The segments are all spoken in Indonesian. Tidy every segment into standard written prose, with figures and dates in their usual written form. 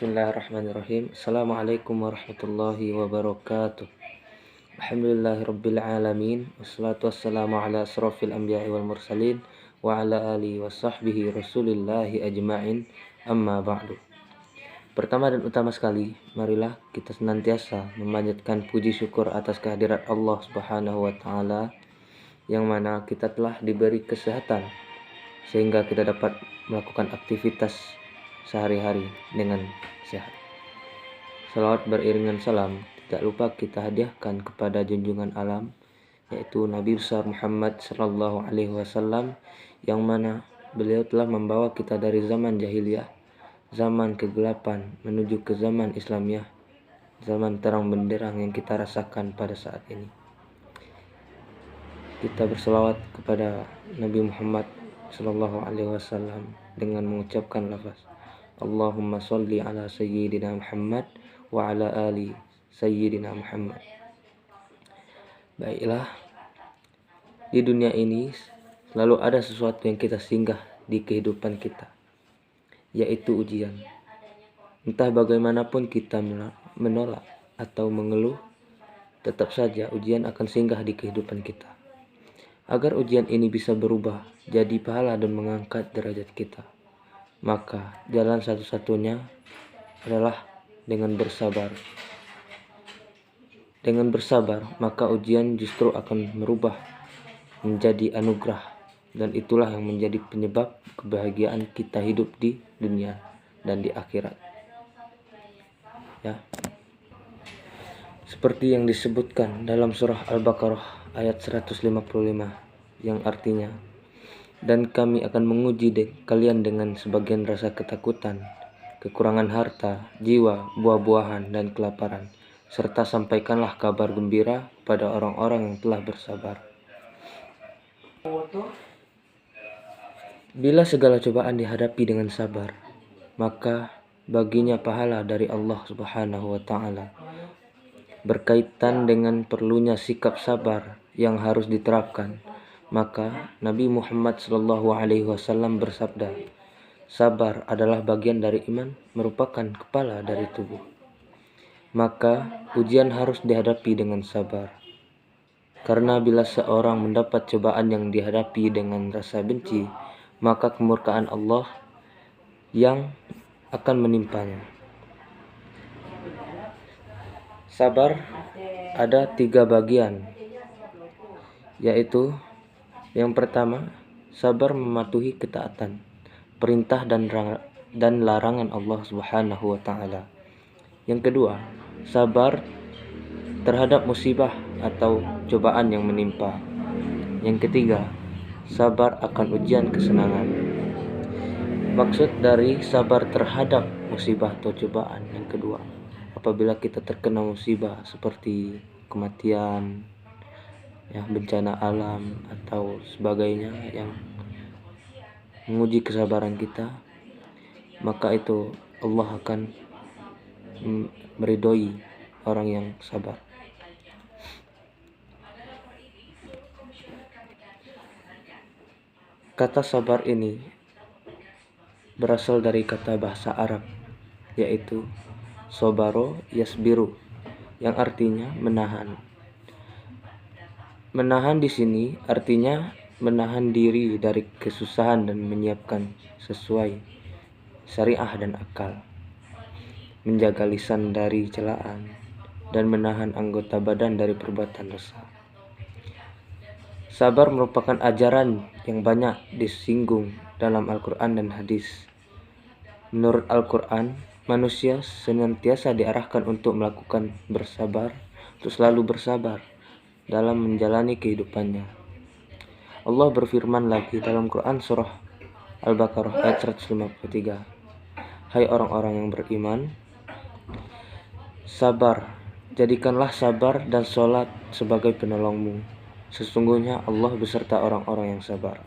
Bismillahirrahmanirrahim. Assalamualaikum warahmatullahi wabarakatuh. Alhamdulillahirabbil alamin. Wassalatu wassalamu ala asrofil anbiya'i wal mursalin wa ala alihi wa sahbihi rasulillahi ajma'in. Amma ba'du. Pertama dan utama sekali, marilah kita senantiasa memanjatkan puji syukur atas kehadirat Allah Subhanahu wa taala yang mana kita telah diberi kesehatan sehingga kita dapat melakukan aktivitas sehari-hari dengan sehat. Salawat beriringan salam tidak lupa kita hadiahkan kepada junjungan alam, yaitu Nabi besar Muhammad sallallahu alaihi wasallam, yang mana beliau telah membawa kita dari zaman jahiliyah, zaman kegelapan menuju ke zaman Islamiyah, zaman terang benderang yang kita rasakan pada saat ini. Kita berselawat kepada Nabi Muhammad sallallahu alaihi wasallam dengan mengucapkan lafaz Allahumma sholli ala sayyidina Muhammad wa ala ali sayyidina Muhammad. Baiklah, di dunia ini selalu ada sesuatu yang kita singgah di kehidupan kita, yaitu ujian. Entah bagaimanapun kita menolak atau mengeluh, tetap saja ujian akan singgah di kehidupan kita. Agar ujian ini bisa berubah jadi pahala dan mengangkat derajat kita, maka jalan satu-satunya adalah dengan bersabar. Dengan bersabar, maka ujian justru akan merubah menjadi anugerah, dan itulah yang menjadi penyebab kebahagiaan kita hidup di dunia dan di akhirat. Ya. Seperti yang disebutkan dalam surah Al-Baqarah ayat 155 yang artinya, dan kami akan menguji kalian dengan sebagian rasa ketakutan, kekurangan harta, jiwa, buah-buahan, dan kelaparan, serta sampaikanlah kabar gembira pada orang-orang yang telah bersabar. Bila segala cobaan dihadapi dengan sabar, maka baginya pahala dari Allah Subhanahu wa taala. Berkaitan dengan perlunya sikap sabar yang harus diterapkan, maka Nabi Muhammad sallallahu alaihi wasallam bersabda, sabar adalah bagian dari iman, merupakan kepala dari tubuh. Maka ujian harus dihadapi dengan sabar. Karena bila seorang mendapat cobaan yang dihadapi dengan rasa benci, maka kemurkaan Allah yang akan menimpanya. Sabar ada 3 bagian, yaitu yang pertama, sabar mematuhi ketaatan, perintah dan larangan Allah Subhanahu wa taala. Yang kedua, sabar terhadap musibah atau cobaan yang menimpa. Yang ketiga, sabar akan ujian kesenangan. Maksud dari sabar terhadap musibah atau cobaan yang kedua, apabila kita terkena musibah seperti kematian, bencana alam atau sebagainya yang menguji kesabaran kita, maka itu Allah akan meridhoi orang yang sabar. Kata sabar ini berasal dari kata bahasa Arab, yaitu sobaro yasbiru, yang artinya menahan. Menahan di sini artinya menahan diri dari kesusahan dan menyiapkan sesuai syariah dan akal, menjaga lisan dari celaan, dan menahan anggota badan dari perbuatan dosa. Sabar merupakan ajaran yang banyak disinggung dalam Al-Quran dan hadis. Menurut Al-Quran, manusia senantiasa diarahkan untuk melakukan bersabar, untuk selalu bersabar dalam menjalani kehidupannya. Allah berfirman lagi dalam Quran surah Al-Baqarah ayat 153. Hai orang-orang yang beriman, sabar, jadikanlah sabar dan sholat sebagai penolongmu. Sesungguhnya Allah beserta orang-orang yang sabar.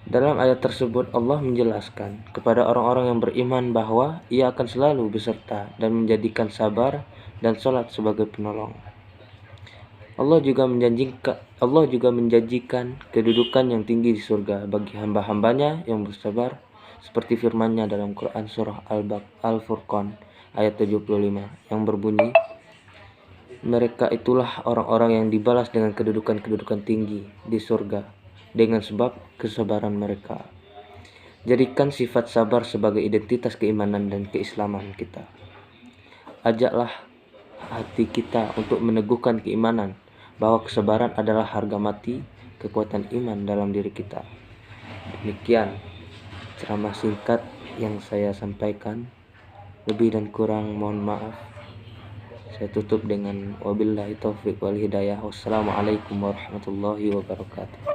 Dalam ayat tersebut Allah menjelaskan kepada orang-orang yang beriman bahwa Ia akan selalu beserta dan menjadikan sabar dan sholat sebagai penolong. Allah juga menjanjikan kedudukan yang tinggi di surga bagi hamba-hambanya yang bersabar seperti firman-Nya dalam Quran surah Al-Furqan ayat 75 yang berbunyi, mereka itulah orang-orang yang dibalas dengan kedudukan-kedudukan tinggi di surga dengan sebab kesabaran mereka. Jadikan sifat sabar sebagai identitas keimanan dan keislaman kita. Ajaklah hati kita untuk meneguhkan keimanan bahwa kesabaran adalah harga mati kekuatan iman dalam diri kita. Demikian ceramah singkat yang saya sampaikan. Lebih dan kurang mohon maaf. Saya tutup dengan wabillahi taufiq wal hidayah. Wassalamualaikum warahmatullahi wabarakatuh.